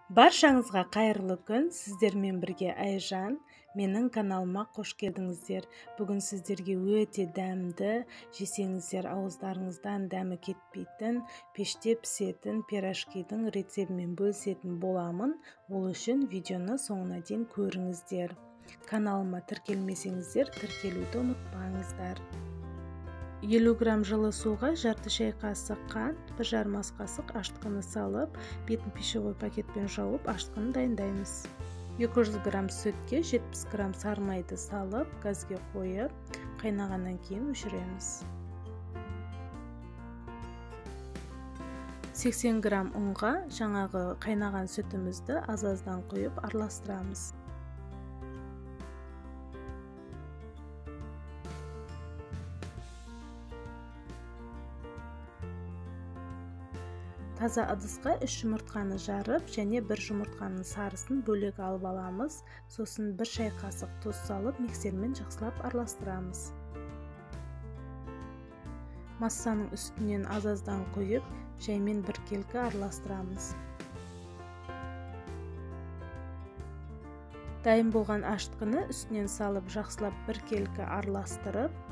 Баршаңызға қайырлы күн, сіздермен бірге Айжан. Менің каналыма қош келдіңіздер. Бүгін сіздерге өте дәмді, жесеңіздер ауыздарыңыздан дәмі кетпейтін, пеште пісетін пирожкидің рецебімен бөлісетін боламын. Ол үшін видеоны соңына дейін көріңіздер. Каналыма тіркелмесеңіздер, тіркелуді ұмытпаңыздар. 50 грамм жылы суға жарты шай қасық қант, 1,5 ас қасық ашытқыны салып, бетін пищевой пакетпен жауып, ашытқыны дайындаймыз. 200 грамм сүтке 70 грамм сары майды салып, газге қойып, қайнағаннан кейін өшіреміз. 80 грамм ұнға жаңағы қайнаған сүтімізді аз-аздан құйып араластырамыз. Таза ыдысқа 3 жұмыртқаны жарып, және 1 жұмыртқаның сарысын бөлек алып аламыз. Сосын 1 шай қасық тұз салып, миксермен жақсылап араластырамыз. Массаның үстінен аз-аздан құйып, жаймен біркелкі араластырамыз. Дайын болған ашытқыны үстінен салып, жақсылап біркелкі араластырып,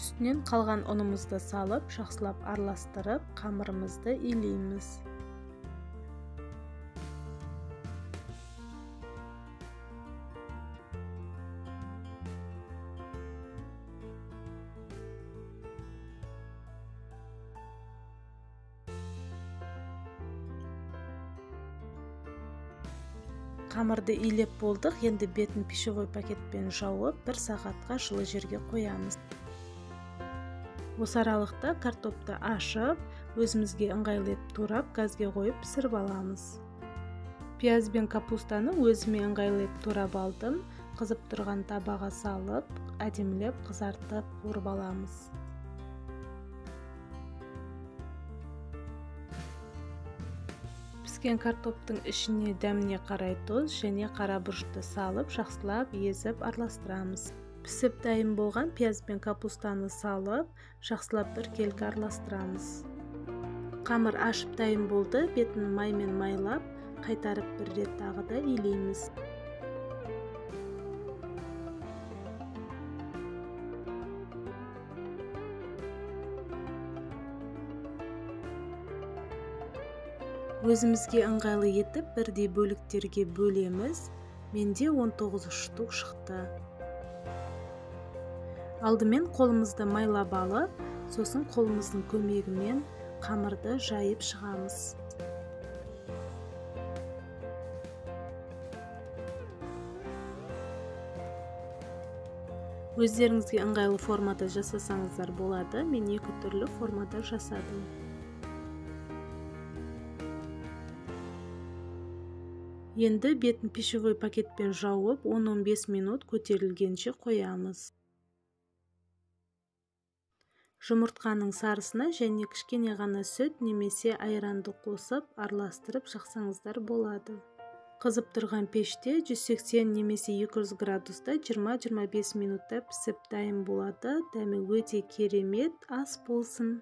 үстінен қалған ұнымызды салып, жақсылап араластырып, қамырымызды илейміз. Қамырды илеп болдық, енді бетін пищевой пакетпен жауып, 1 сағатқа жылы жерге қоямыз. Осы аралықта картопты ашып, өзімізге ыңғайлы етіп турап, газге қойып пісіріп аламыз. Пияз бен капустаны өзіме ыңғайлы етіп турап алдым. Қызып тұрған табаға салып, әдемілеп қызартып қуырып аламыз. Піскен картоптың ішіне дәміне қарай тұз және қара бұрышты салып, жақсылап езіп араластырамыз. Пісіп дайын болған пияз бен капустаны салып, жақсылап біркелкі араластырамыз. Қамыр ашып дайын болды, бетін маймен майлап, қайтарып бір рет тағы да илейміз. Өзімізге ыңғайлы етіп бірдей бөліктерге бөлеміз. Менде 19 штук шықты. Алдымен қолымызды майлап алып, сосын қолымыздың көмегімен қамырды жайып шығамыз. Өздеріңізге ыңғайлы формада жасасаңыздар болады. Мен 2 түрлі формада жасадым. Енді бетін пищевой пакетпен жауып, 10-15 минут көтерілгенше қоямыз. Жұмыртқаның сарысына және кішкене ғана сүт немесе айранды қосып, араластырып жақсаңыздар болады. Қызып тұрған пеште 180 немесе 200 градуста 20-25 минутта пісіп дайын болады. Дәмі өте керемет ас болсын.